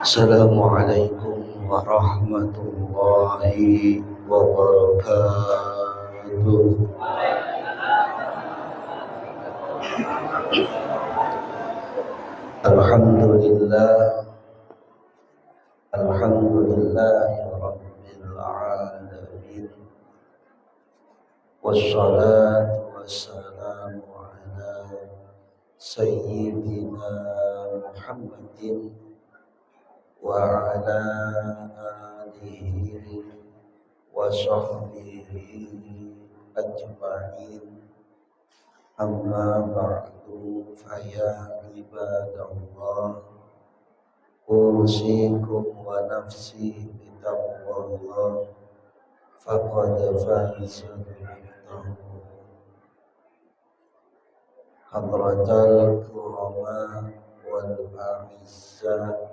Assalamualaikum warahmatullahi wabarakatuh. Alhamdulillah, alhamdulillahi rabbil alamin. Wassalatu wassalamu ala sayyidina Muhammadin wa ala alihi wa sahbihi ajma'in. Amma ba'du, faya ibadallah, usikum wa nafsi bitaqwallah, faqad faza al-muttaqun. Hadratal kurama wal a'izzah,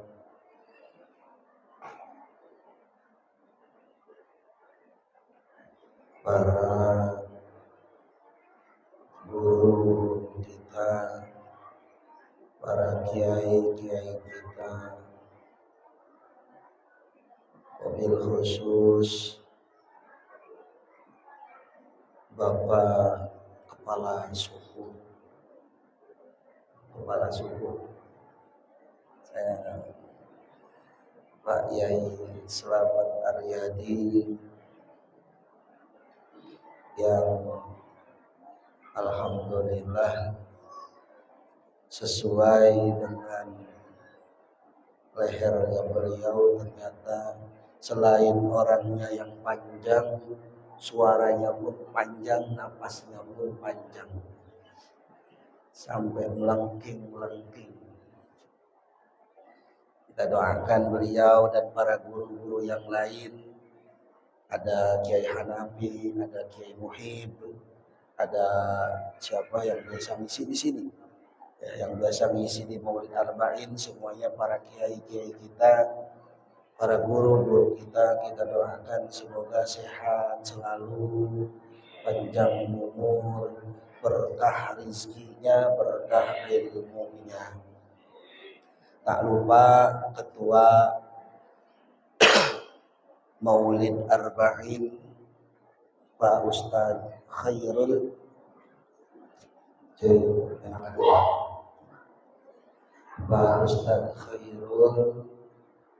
para guru kita, para kiai-kiai kita, wabil khusus Bapak Kepala Suku, saya Pak Yai Slamet Aryadi yang alhamdulillah sesuai dengan lehernya beliau, ternyata selain orangnya yang panjang, suaranya pun panjang, napasnya pun panjang sampai melengking. Kita doakan beliau dan para guru-guru yang lain. Ada Kiai Hanafi, ada Kiai Muhib, ada siapa yang biasa ngisi di sini, ya, yang biasa ngisi di Maulid Arba'in, semuanya para kiai-kiai kita, para guru-guru kita doakan semoga sehat selalu, panjang umur, berkah rizkinya, berkah ilmunya. Tak lupa Ketua Maulid Arba'in Pak Ustadz Khairul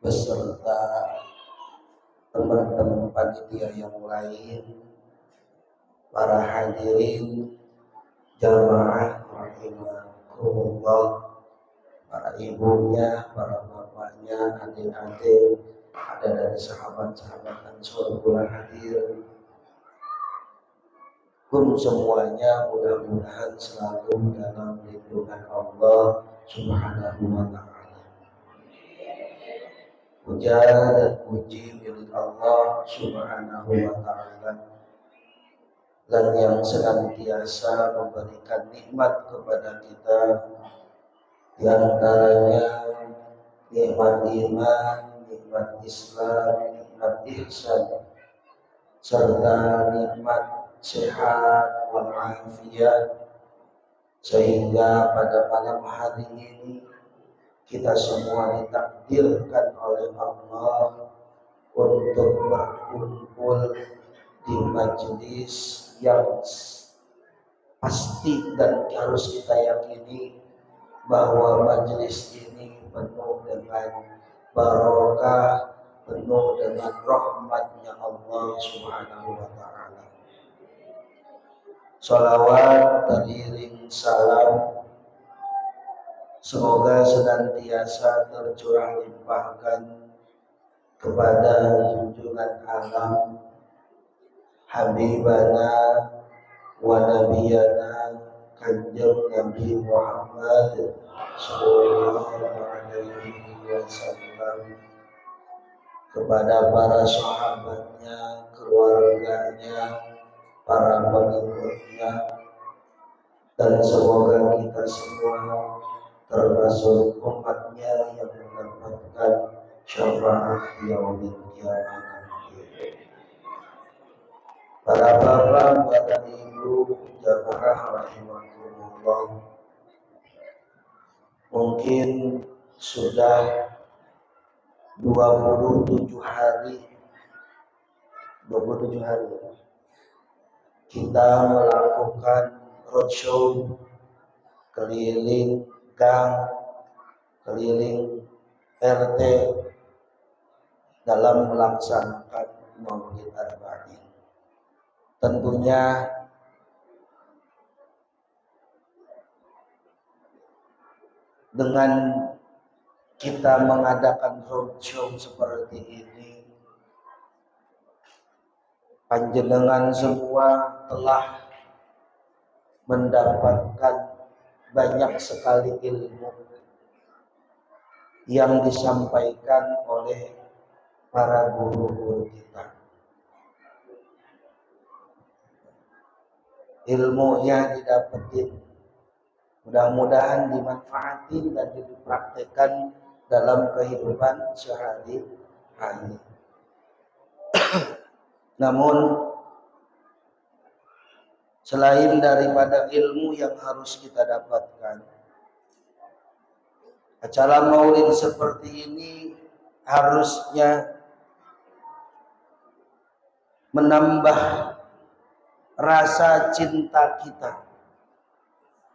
beserta teman-teman panitia yang lain, para hadirin jamaah rahimakumullah, para ibunya, para bapaknya, adik-adik, ada dari sahabat-sahabat Ansor pula hadir. Semuanya mudah-mudahan selalu dalam lindungan Allah Subhanahu wa ta'ala. Puja dan puji milik Allah Subhanahu wa ta'ala, dan yang senantiasa memberikan nikmat kepada kita, di antaranya nikmat iman, nikmat Islam, nikmat ihsan, serta nikmat sehat walafiat, sehingga pada malam hari ini kita semua ditakdirkan oleh Allah untuk berkumpul di majelis yang pasti dan harus kita yakini bahwa majelis ini penuh dengan barokah, penuh dengan rahmatnya Allah Subhanahu wa ta'ala. Salawat teriring salam semoga senantiasa tercurah limpahkan kepada junjungan alam Habibana wa Nabiyana Kanjeng Nabi Muhammad sallallahu alaihi wasallam, kepada para sahabatnya, keluarganya, para pengikutnya, dan semoga kita semua termasuk umatnya yang mendapatkan syafaat yaumil qiyamah nanti. Para bapak, para ibu, jamaah rahimakumullah, mungkin sudah 27 hari 27 hari kita melakukan roadshow keliling gang, keliling RT dalam melaksanakan Maulid Arba'in. Tentunya dengan kita mengadakan roadshow seperti ini, panjenengan semua telah mendapatkan banyak sekali ilmu yang disampaikan oleh para guru-guru kita. Ilmunya didapetin, mudah-mudahan dimanfaatin dan dipraktekkan dalam kehidupan sehari-hari. Namun selain daripada ilmu yang harus kita dapatkan, acara maulid seperti ini harusnya menambah rasa cinta kita,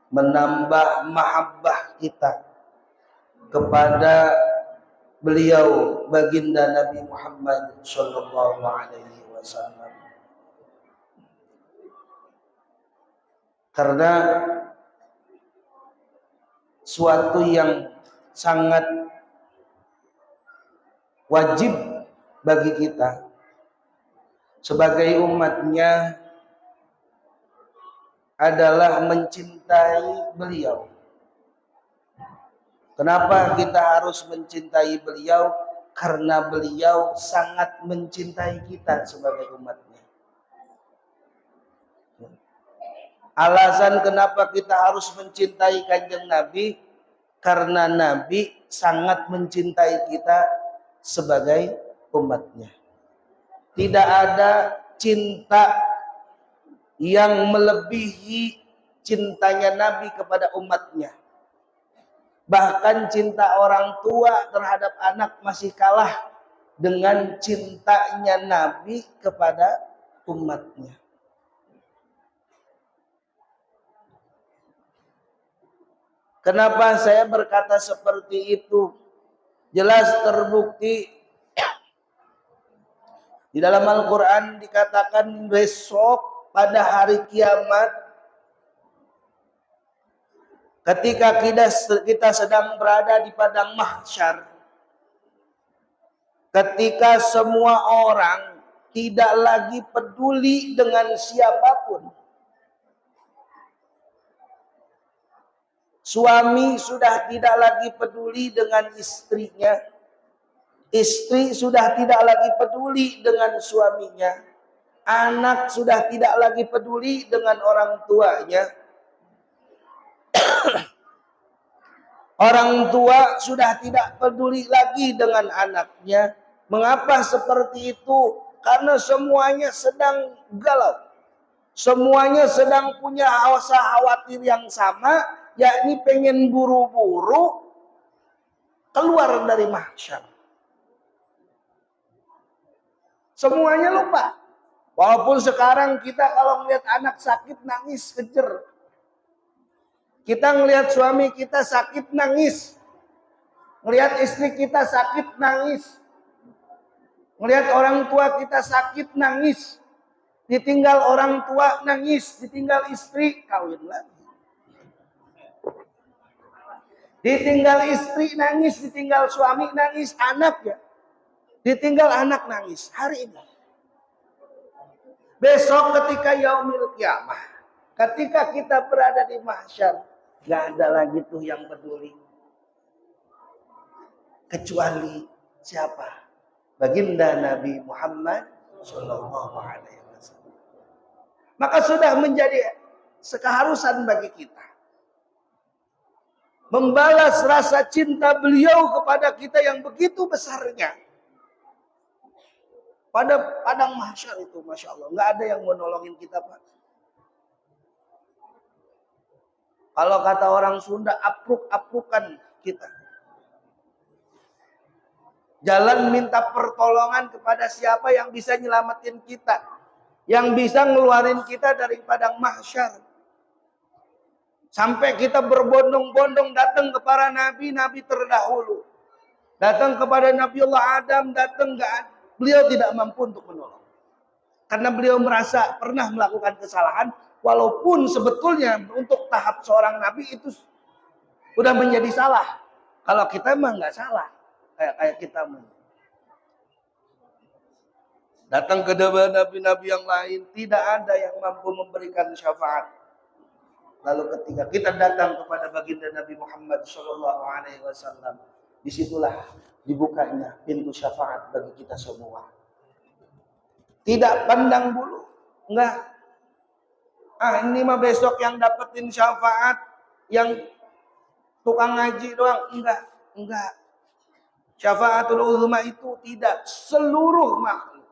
menambah mahabbah kita kepada beliau baginda Nabi Muhammad sallallahu alaihi wasallam. Karena suatu yang sangat wajib bagi kita sebagai umatnya adalah mencintai beliau. Kenapa kita harus mencintai beliau? Karena beliau sangat mencintai kita sebagai umatnya. Alasan kenapa kita harus mencintai Kanjeng Nabi, karena Nabi sangat mencintai kita sebagai umatnya. Tidak ada cinta yang melebihi cintanya Nabi kepada umatnya. Bahkan cinta orang tua terhadap anak masih kalah dengan cintanya Nabi kepada umatnya. Kenapa saya berkata seperti itu? Jelas terbukti di dalam Al-Quran dikatakan besok pada hari kiamat, ketika kita sedang berada di padang mahsyar, ketika semua orang tidak lagi peduli dengan siapapun. Suami sudah tidak lagi peduli dengan istrinya. Istri sudah tidak lagi peduli dengan suaminya. Anak sudah tidak lagi peduli dengan orang tuanya. Orang tua sudah tidak peduli lagi dengan anaknya. Mengapa seperti itu? Karena semuanya sedang galau. Semuanya sedang punya rasa khawatir yang sama, yakni pengen buru-buru keluar dari mahsyar. Semuanya lupa. Walaupun sekarang kita kalau melihat anak sakit nangis kejer. Kita ngelihat suami kita sakit nangis. Ngelihat istri kita sakit nangis. Ngelihat orang tua kita sakit nangis. Ditinggal orang tua nangis, ditinggal istri kawin lagi. Ditinggal istri nangis, ditinggal suami nangis, anak ya. Ditinggal anak nangis hari ini. Besok ketika yaumil kiamah, ketika kita berada di mahsyar, gak ada lagi tuh yang peduli. Kecuali siapa? Baginda Nabi Muhammad sallallahu alaihi wasallam. Maka sudah menjadi keharusan bagi kita membalas rasa cinta beliau kepada kita yang begitu besarnya. Pada padang mahsyar itu, Masya Allah, nggak ada yang mau nolongin kita, Pak. Kalau kata orang Sunda, apruk-aprukan kita. Jalan minta pertolongan kepada siapa yang bisa nyelamatin kita. Yang bisa ngeluarin kita dari padang mahsyar. Sampai kita berbondong-bondong datang kepada nabi-nabi terdahulu. Datang kepada Nabiullah Adam, datang enggak. Beliau tidak mampu untuk menolong. Karena beliau merasa pernah melakukan kesalahan. Walaupun sebetulnya untuk tahap seorang nabi itu udah menjadi salah. Kalau kita mah nggak salah. Kayak kita mah. Datang ke nabi-nabi yang lain, tidak ada yang mampu memberikan syafaat. Lalu ketika kita datang kepada baginda Nabi Muhammad SAW, disitulah dibukanya pintu syafaat bagi kita semua. Tidak pandang bulu, enggak. Ini mah besok yang dapetin syafaat, yang tukang ngaji doang, enggak. Syafaatul uzma itu tidak, seluruh makhluk.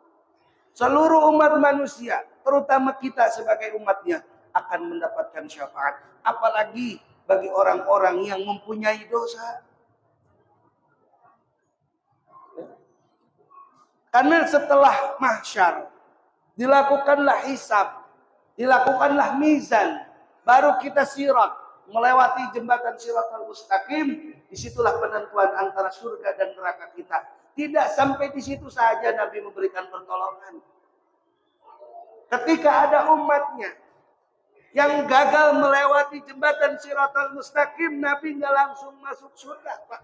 Seluruh umat manusia, terutama kita sebagai umatnya, akan mendapatkan syafaat. Apalagi bagi orang-orang yang mempunyai dosa. Karena setelah mahsyar, dilakukanlah hisab, dilakukanlah mizan, baru kita sirat, melewati jembatan Shiratal Mustaqim. Disitulah penentuan antara surga dan neraka kita. Tidak sampai di situ saja Nabi memberikan pertolongan. Ketika ada umatnya yang gagal melewati jembatan Shiratal Mustaqim, Nabi nggak langsung masuk surga, Pak.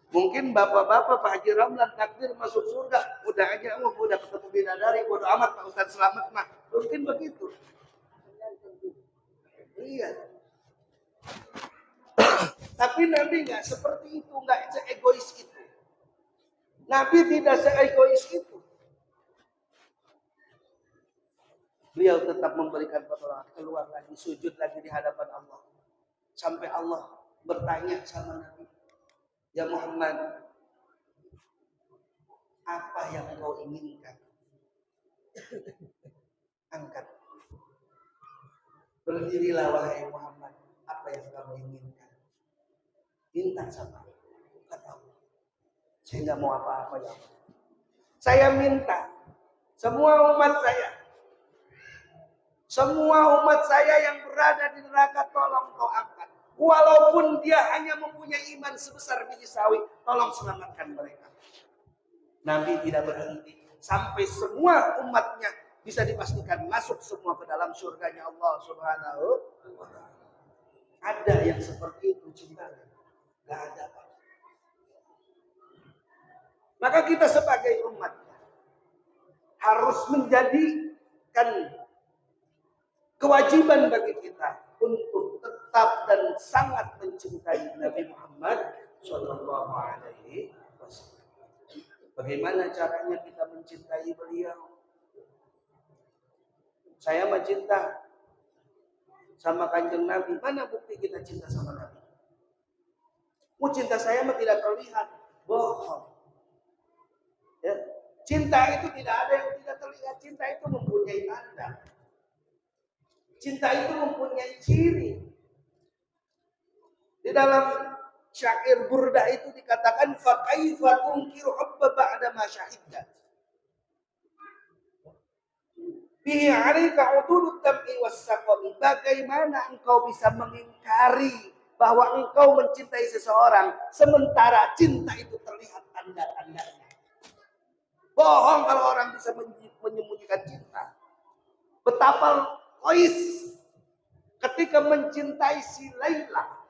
Mungkin bapak-bapak Pak Haji Ramlan takdir masuk surga, udah aja, udah ketemu bidadari, bodo amat Pak Ustadz selamat mah. Mungkin begitu. Iya. Tapi Nabi nggak seperti itu, nggak seegois itu. Nabi tidak seegois itu. Beliau tetap memberikan pertolongan, keluar lagi, sujud lagi di hadapan Allah. Sampai Allah bertanya sama Nabi, ya Muhammad, apa yang kau inginkan? Angkat. Berdirilah wahai Muhammad, apa yang kamu inginkan? Minta sama kata Allah. Saya nggak mau apa-apa ya. Saya minta semua umat saya yang berada di neraka tolong kau angkat. Walaupun dia hanya mempunyai iman sebesar biji sawi, tolong selamatkan mereka. Nabi tidak berhenti sampai semua umatnya bisa dipastikan masuk semua ke dalam surganya Allah Subhanahu wa ta'ala. Ada yang seperti itu cintanya? Gak ada, Pak. Maka kita sebagai umat harus menjadikan kewajiban bagi kita untuk tetap dan sangat mencintai Nabi Muhammad Shallallahu Alaihi Wasallam. Bagaimana caranya kita mencintai beliau? Saya mencinta sama Kanjeng Nabi. Mana bukti kita cinta sama Nabi? Cinta saya mah tidak terlihat, bohong. Ya. Cinta itu tidak ada yang tidak terlihat. Cinta itu mempunyai tanda. Cinta itu mempunyai ciri. Di dalam syair Burdah itu dikatakan fa kaifa tunkiru hubba ba'da ma syahidta. Bihi 'alaika 'ududut tab'i was-saqami. Bagaimana engkau bisa mengingkari bahwa engkau mencintai seseorang sementara cinta itu terlihat tanda-tandanya. Bohong kalau orang bisa menyembunyikan cinta. Betapa Qais ketika mencintai si Laila,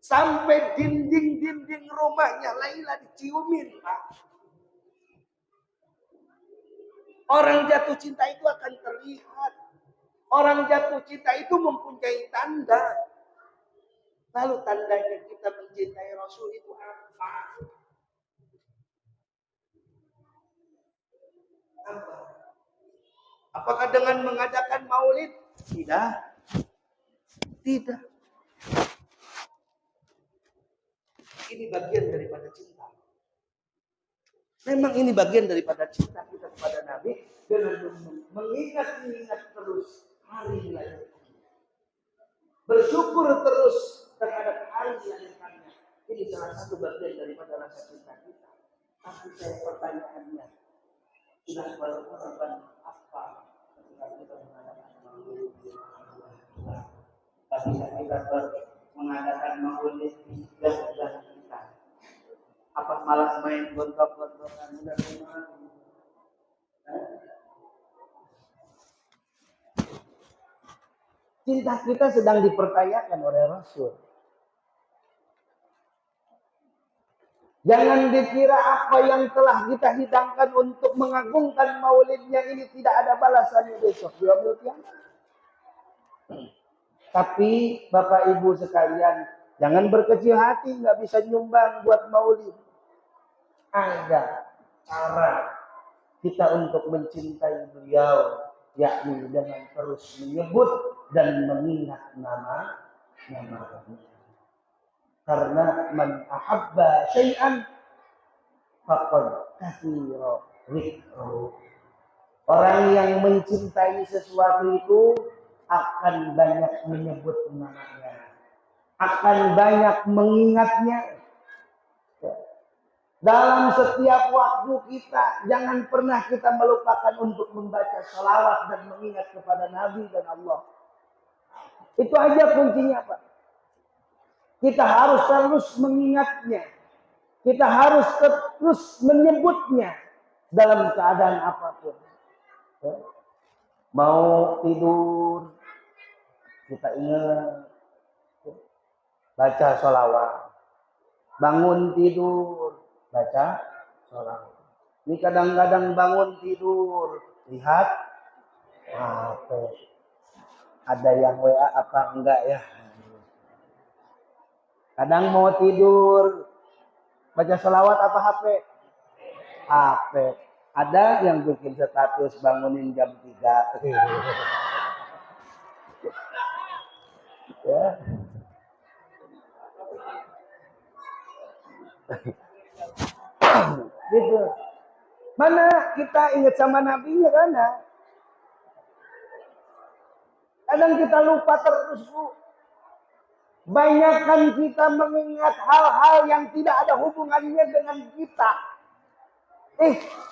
sampai dinding-dinding rumahnya Laila diciumin, Pak. Orang jatuh cinta itu akan terlihat. Orang jatuh cinta itu mempunyai tanda. Lalu tandanya kita mencintai Rasul itu apa? Apa? Apakah dengan mengadakan maulid? Tidak. Tidak. Ini bagian daripada cinta. Memang ini bagian daripada cinta kita kepada Nabi dengan mengingat terus hari lahirnya. Bersyukur terus terhadap hari lahirnya. Ini salah satu bagian daripada rasa cinta kita. Tapi saya pertanyaannya, sudah berkorban apa ketika kita mengadakan maulid? Ketika kita mengadakan maulid di negara kita, apa malah main gontok-gontokan udah semua? Cinta kita sedang dipertanyakan oleh Rasul. Jangan dikira apa yang telah kita hidangkan untuk mengagungkan maulidnya ini tidak ada balasannya besok. Tapi Bapak Ibu sekalian, jangan berkecil hati nggak bisa nyumbang buat maulid. Ada cara kita untuk mencintai beliau, yakni dengan terus menyebut dan mengingat nama-Nya. Karena man ahabba syai'an faqad kathira dzikru. Orang yang mencintai sesuatu itu akan banyak menyebut namanya, akan banyak mengingatnya. Dalam setiap waktu kita, jangan pernah kita melupakan untuk membaca salawat dan mengingat kepada Nabi dan Allah. Itu aja kuncinya, Pak. Kita harus terus mengingatnya. Kita harus terus menyebutnya dalam keadaan apapun. Mau tidur, kita ingat. Baca sholawat. Bangun tidur, baca sholawat. Ini kadang-kadang bangun tidur, lihat HP. Ada yang WA apa enggak ya? Kadang mau tidur, baca sholawat apa HP? HP. Ada yang bikin status bangunin jam 3. Ya. Gitu. Mana kita ingat sama Nabi-nya karena kadang kita lupa terus, Bu. Banyakkan kita mengingat hal-hal yang tidak ada hubungannya dengan kita.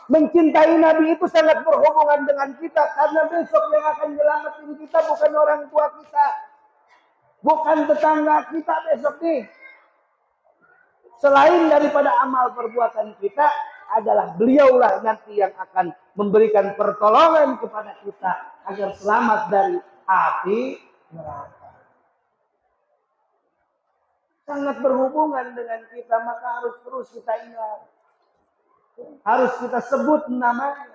Mencintai Nabi itu sangat berhubungan dengan kita. Karena besok yang akan menyelamatkan kita bukan orang tua kita. Bukan tetangga kita besok nih. Selain daripada amal perbuatan kita, adalah beliaulah nanti yang akan memberikan pertolongan kepada kita. Agar selamat dari api neraka. Sangat berhubungan dengan kita, maka harus terus kita ingat. Harus kita sebut namanya.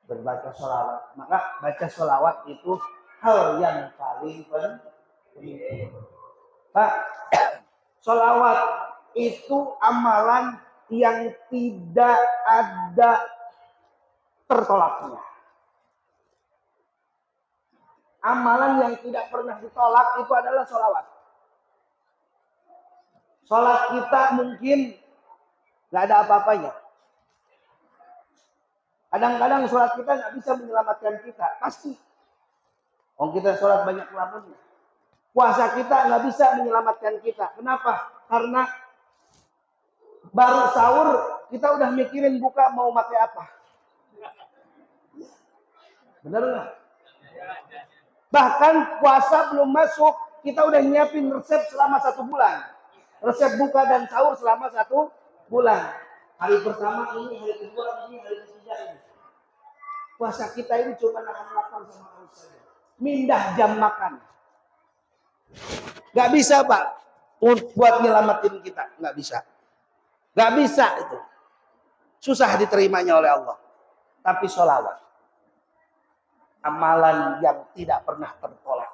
Berbaca sholawat. Maka baca sholawat itu hal yang paling penting. Pak, sholawat itu amalan yang tidak ada tertolaknya. Amalan yang tidak pernah ditolak itu adalah sholawat. Sholat kita mungkin nggak ada apa-apanya. Kadang-kadang sholat kita nggak bisa menyelamatkan kita, pasti. Kita sholat banyak lamunnya. Puasa kita nggak bisa menyelamatkan kita. Kenapa? Karena baru sahur kita udah mikirin buka mau pakai apa. Bener nggak? Bahkan puasa belum masuk, kita udah nyiapin resep selama 1 bulan. Resep buka dan sahur selama 1 bulan. Hari pertama ini, hari kedua ini, hari ketiga ini. Puasa kita ini cuma akan makan sama Allah saja. Mindah jam makan. Gak bisa, Pak, buat nyelamatin kita. Gak bisa. Gak bisa itu. Susah diterimanya oleh Allah. Tapi sholawat. Amalan yang tidak pernah tertolak.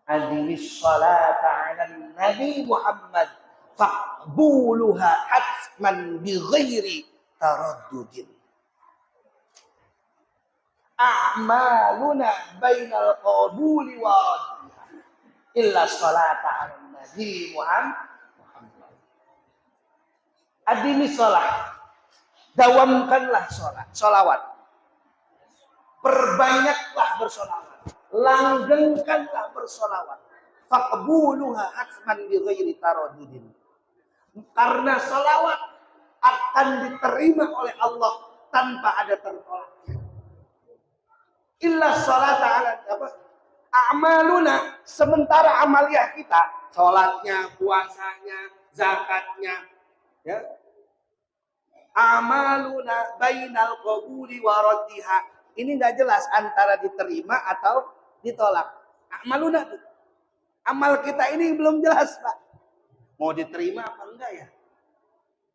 Adilis salata ala Nabi Muhammad faqbuluha hatman bi ghairi taraddudin. A'maluna bainal qabuli wa illa salata ala Nabi Muhammad. Adilis salat. Dawamkanlah salat, salawat. Perbanyaklah bersolawat. Langgengkanlah bersolawat. faqbuluha hatman bi ghairi taraddudin. Karena salawat akan diterima oleh Allah tanpa ada tertolaknya. Illa sholata ala apa? A'maluna, sementara amaliah kita, sholatnya, puasanya, zakatnya, ya. Amaluna bainal qabuli wa raddiha. Ini enggak jelas antara diterima atau ditolak. Amaluna, amal kita ini belum jelas, Pak. Mau diterima apa enggak ya?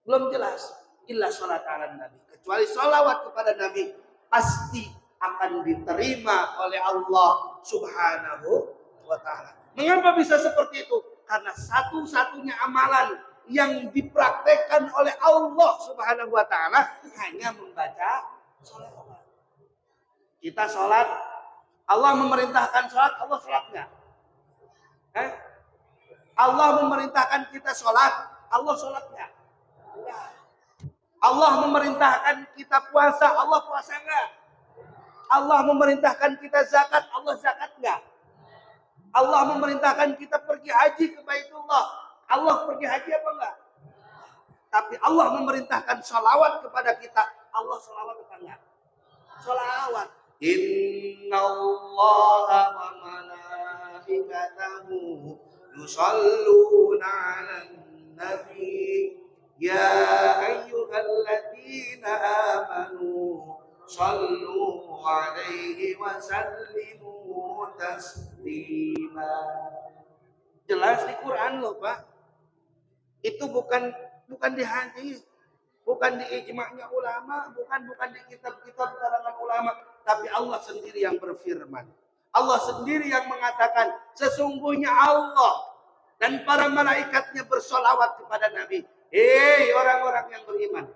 Belum jelas. Illa sholat ala nabi. Kecuali sholawat kepada Nabi pasti akan diterima oleh Allah Subhanahu wa ta'ala. Mengapa bisa seperti itu? Karena satu-satunya amalan yang dipraktekkan oleh Allah Subhanahu wa ta'ala hanya membaca sholawat. Kita sholat, Allah memerintahkan sholat, Allah sholat enggak? Allah memerintahkan kita sholat, Allah sholat enggak? Allah memerintahkan kita puasa, Allah puasa enggak? Allah memerintahkan kita zakat, Allah zakat enggak? Allah memerintahkan kita pergi haji ke Baitullah, Allah pergi haji apa enggak? Tapi Allah memerintahkan sholawat kepada kita, Allah sholawat apa enggak? Sholawat. Inna Allaha wa malaikatahu yusalluna 'alan nabi ya ayyuhalladzina amanu sallu 'alaihi wa sallimu taslima. Jelas di Quran loh, Pak. Itu bukan di hadis, bukan di ijma'nya ulama, bukan di kitab-kitab karangan ulama, tapi Allah sendiri yang berfirman. Allah sendiri yang mengatakan, sesungguhnya Allah dan para malaikatnya bersolawat kepada Nabi. Hei orang-orang yang beriman.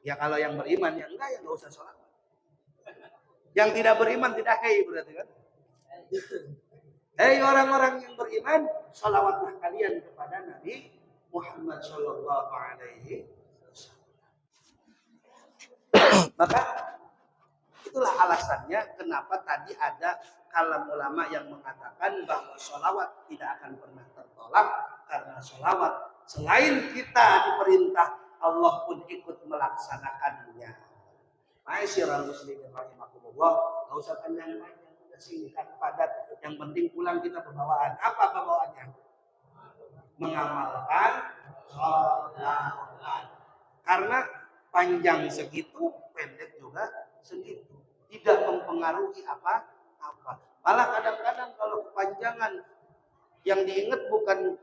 Ya kalau yang beriman, yang enggak ya enggak usah sholawat. Yang tidak beriman tidak hei berarti kan. Hei orang-orang yang beriman, sholawatlah kalian kepada Nabi Muhammad Sallallahu Alaihi Wasallam. Maka itulah alasannya kenapa tadi ada kalam ulama yang mengatakan bahwa sholawat tidak akan pernah tertolak, karena sholawat selain kita diperintah, Allah pun ikut melaksanakannya. Ma'asyiral muslimin rahimakumullah, enggak usah panjang-panjang, udah singkat padat. Yang penting pulang kita berbawaan. Apa pembawaannya? Mengamalkan sholawat. Karena panjang segitu, pendek juga segitu. Tidak mempengaruhi apa-apa. Malah kadang-kadang kalau kepanjangan yang diingat bukan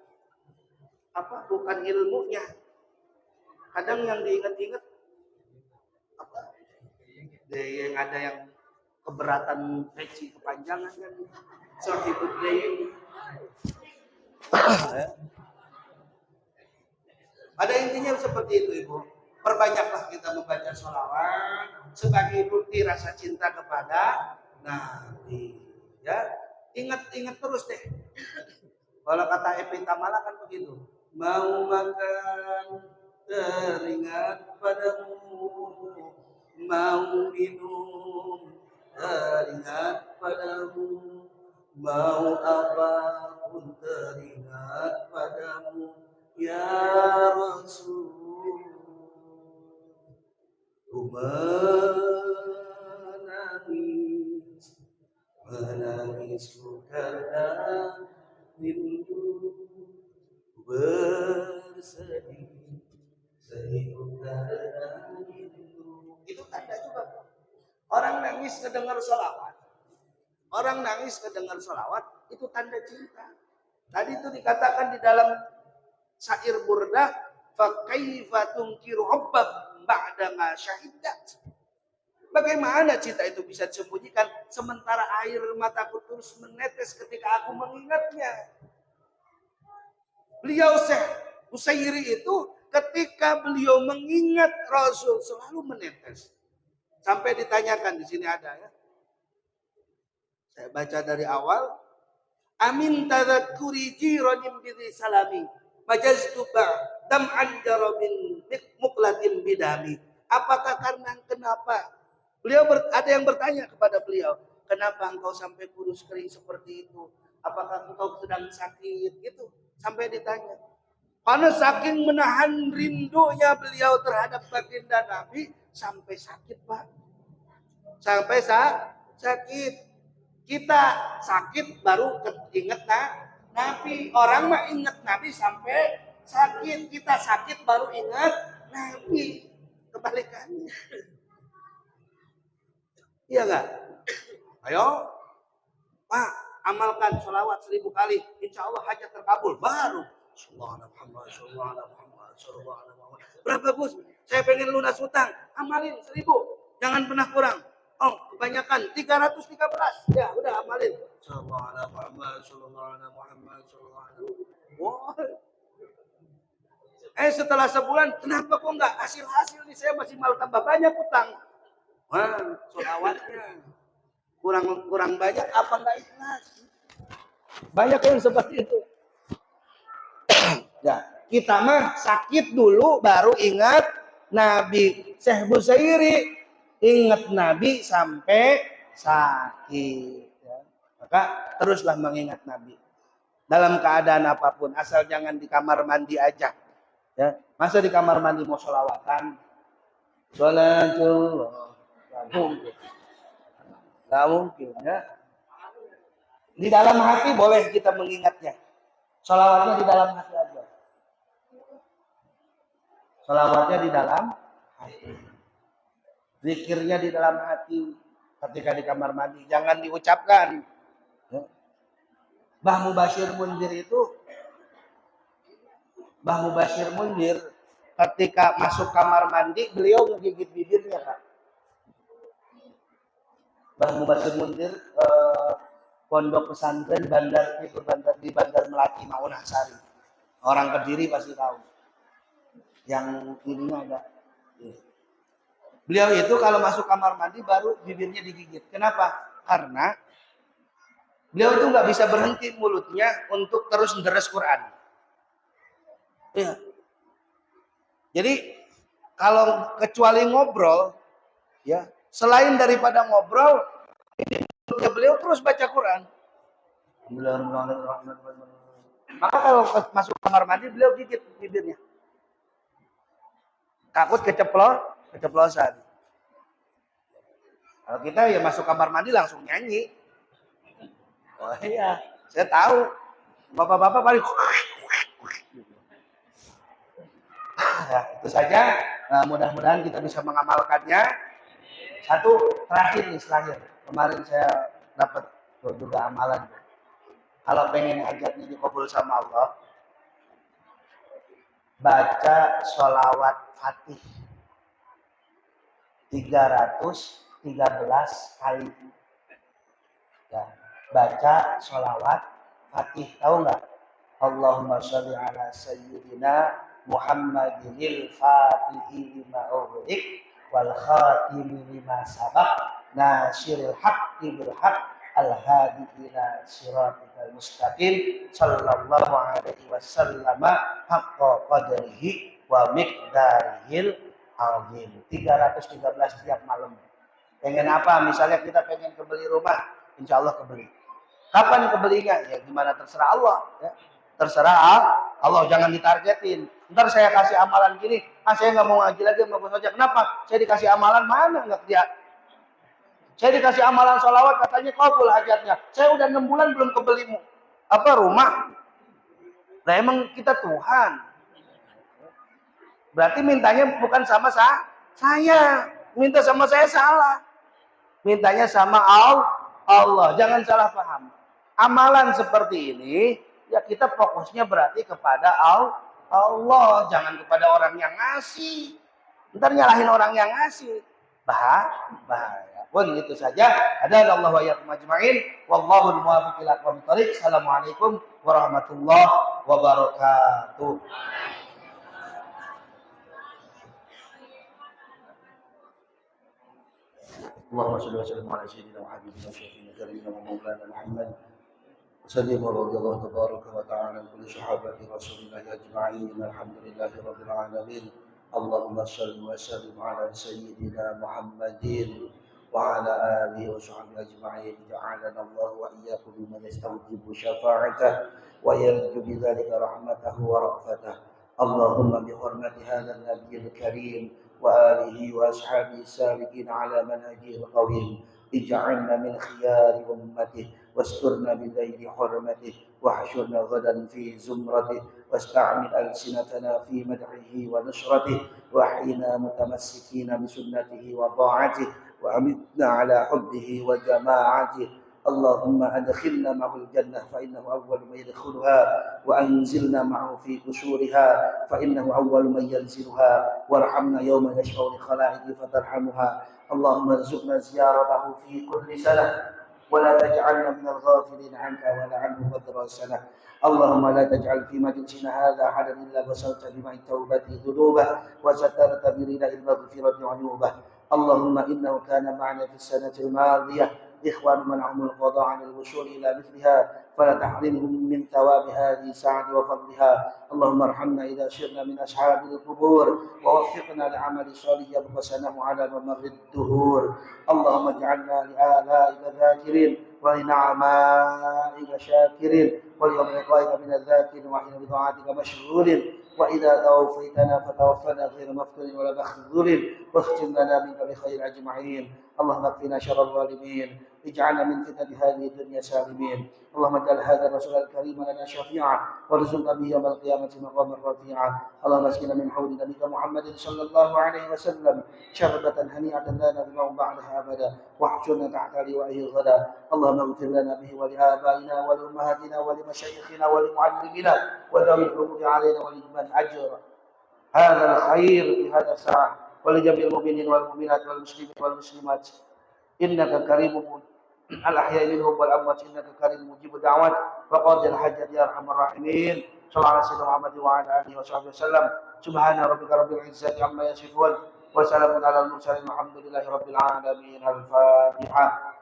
ilmunya. Kadang yang diingat-ingat apa? Yang ada yang keberatan peci kepanjangan kan. Sahibul dayn. Pada intinya seperti itu, Ibu. Perbanyaklah kita membaca sholawat sebagai bukti rasa cinta kepada Nabi. Ya, ingat terus deh. Kalau kata Epi Tamala kan begitu. Mau makan teringat padamu, mau minum teringat padamu, mau apapun teringat padamu, ya Rasul. Menangisku karena rindu, bersedih karena rindu. Itu tanda juga. Orang nangis kedengar sholawat, itu tanda cinta. Tadi itu dikatakan di dalam syair burdah, fa kaifa tunkiru hubbab ba'da ma syahidat. Bagaimana cinta itu bisa disembunyikan sementara air mataku terus menetes ketika aku mengingatnya. Beliau Syekh Usairi itu ketika beliau mengingat Rasul selalu menetes. Sampai ditanyakan, di sini ada ya. Saya baca dari awal. Amin tadzakkuri jiranin bi salami. Majaztu dam'an jarabin muqlatin bidami. Apakah karena kenapa? Ada yang bertanya kepada beliau, kenapa engkau sampai kurus kering seperti itu? apakah engkau sedang sakit? Gitu. Sampai ditanya. Karena saking menahan rindunya beliau terhadap baginda Nabi sampai sakit, Pak. Sampai sakit. Kita sakit baru ingat Nabi. Orang mah ingat Nabi sampai sakit. Kita sakit baru ingat Nabi. Kebalikannya. Iya enggak? Ayo, Pak, amalkan sholawat 1000 kali. Insya Allah hajat terkabul. Baru. Berapa Gus? Saya pengen lunas hutang. Amalin 1000. Jangan pernah kurang. Oh, kebanyakan 313. Ya, udah amalin. Wow. Setelah sebulan, kenapa kok enggak hasil nih? Saya masih malah tambah banyak hutang. Wah, sholawatnya kurang banyak apa enggak ikhlas? Banyak yang seperti itu. Ya, kita mah sakit dulu baru ingat Nabi. Syekh Busairi ingat Nabi sampai sakit. Ya. Maka teruslah mengingat Nabi. Dalam keadaan apapun, asal jangan di kamar mandi aja. Ya, masa di kamar mandi mau sholawatan? Sholatullah. Gak mungkin ya. Di dalam hati boleh kita mengingatnya. Sholawatnya di dalam hati aja. Sholawatnya di dalam hati. Zikirnya di dalam hati. Ketika di kamar mandi. Jangan diucapkan. Mbah Mubashir Mundir ketika masuk kamar mandi beliau ngegigit bibirnya, Kak. Mbah Mubashir Mundir pondok pesantren di Bandar Melati Maunasari. Orang Kediri pasti tahu. Yang ininya ada. Beliau itu kalau masuk kamar mandi baru bibirnya digigit. Kenapa? Karena beliau itu nggak bisa berhenti mulutnya untuk terus deres Quran. Ya. Jadi kalau kecuali ngobrol, ya selain daripada ngobrol, beliau terus baca Quran. Maka kalau masuk kamar mandi beliau gigit bibirnya. Takut keceplosan. Kalau kita ya masuk kamar mandi langsung nyanyi. Oh iya, saya tahu. Bapak-bapak paling ya, itu saja. Nah, mudah-mudahan kita bisa mengamalkannya. Satu terakhir nih selahir. Kemarin saya dapat juga amalan. Kalau pengen hajatnya dikabul sama Allah, baca sholawat Fatih 313 kali. Ya, baca sholawat Fatih, tahu nggak? Allahumma sholli ala sayyidina Muhammadinil Fatihi lima ughliq wal khatimi lima sabaq nasiril haqqi bil haqq al-hadi ila siratikal mustaqim sallallahu alaihi wasallam haqqa qadrihi wa miqdarihil azim. 313 tiap malam. Pengen apa? Misalnya kita pengen kebeli rumah, insya Allah kebeli. Kapan kebelinya? Ya gimana terserah Allah. Ya. Terserah Allah, jangan ditargetin. Ntar saya kasih amalan gini, saya nggak mau ngaji lagi sama Gus Ojek. Kenapa? Saya dikasih amalan mana nggak dia? Saya dikasih amalan sholawat katanya kabul hajatnya. Saya udah 6 bulan belum kebeli rumah. Nah emang kita Tuhan. Berarti mintanya bukan sama saya. Minta sama saya salah. Mintanya sama Allah. Jangan salah paham. Amalan seperti ini, ya kita fokusnya berarti kepada Allah. Jangan kepada orang yang ngasih. Ntar nyalahin orang yang ngasih. Bahaya. Pun itu saja. Hadallahu wa iyyakum ajma'in. Wallahu muwaffiq ila aqwamit thoriq. Assalamualaikum warahmatullahi wabarakatuh. اللهم صل وسلم على سيدنا وحبيبنا وشفيعنا كريمنا ومولانا محمد وسلم ورضي الله تبارك وتعالى عن كل صحابه رسول الله اجمعين الحمد لله رب العالمين اللهم صل وسلم على سيدنا محمد وعلى آله وصحبه أجمعين. جعلنا الله وإياكم ممن يستوجب شفاعته ويرجو بذلك رحمته ورأفته. اللهم بحرمة هذا النبي الكريم وآله وأصحابه السالكين على منهجه القويم اجعلنا من خيار أمته واسترنا بذيل حرمته واحشرنا غدا في زمرته واستعمل ألسنتنا في مدحه ونشرته واحينا متمسكين بسنته وطاعته وأمتنا على حبه وجماعته. اللهم أدخلنا معه الجنة فإنه أول من يدخلها وأنزلنا معه في قشورها فإنه أول من ينزلها وارحمنا يوم يشفع لخلائقه فترحمها. اللهم ارزقنا زيارته في كل سنة ولا تجعلنا من الغافلين عنك ولا عنه قدر سنة. اللهم لا تجعل في مجلسنا هذا أحدا إلا غسلت بماء التوبة ذنوبه وسترت برداء المغفرة عيوبه. اللهم إنه كان معنا في السنة الماضية إخوان منعهم القضاء عن الوصول إلى مثلها فلا تحرمهم من ثواب هذه الساعة وفضلها. اللهم ارحمنا إذا سرنا من أصحاب القبور ووفقنا لعمل صالح يبقسنه على ممر الدهور. اللهم اجعلنا لآلائك ذاكرين ولنعمائك شاكرين وليوم لقائك من الذاكرين وحين بطاعتك مشغول. وإذا توفيتنا فتوفنا غير مفتون ولا مخذول واختم لنا منك بخير أجمعين. اللهم اكفنا شر الظالمين اجعلنا من فتنة هذه الدنيا سالمين. اللهم اجعل هذا الرسول الكريم لنا شفيعا وارزقنا به يوم القيامة مقاما رفيعا. اللهم اسقنا من حوض نبيك محمد صلى الله عليه وسلم شربة هنيئة لا نظمأ بعدها أبدا واحشرنا تحت لوائه غدا. اللهم اغفر لنا به ولآبائنا ولأمهاتنا ولمشايخنا ولمعلمينا وذوي الحقوق علينا ولمن أجر هذا الخير في هذا الساعة ولجميع المؤمنين والمؤمنات والمسلمين والمسلمات إنك كريم الأحياء منهم والأموات إنك كريم مجيب الدعوات وقاضي الحاجات يا أرحم الراحمين. صلى الله على سيدنا محمد وعلى آله وصحبه وسلم. سبحان ربك رب العزة عما يصفون وسلام على المرسلين والحمد لله رب العالمين. الفاتحة.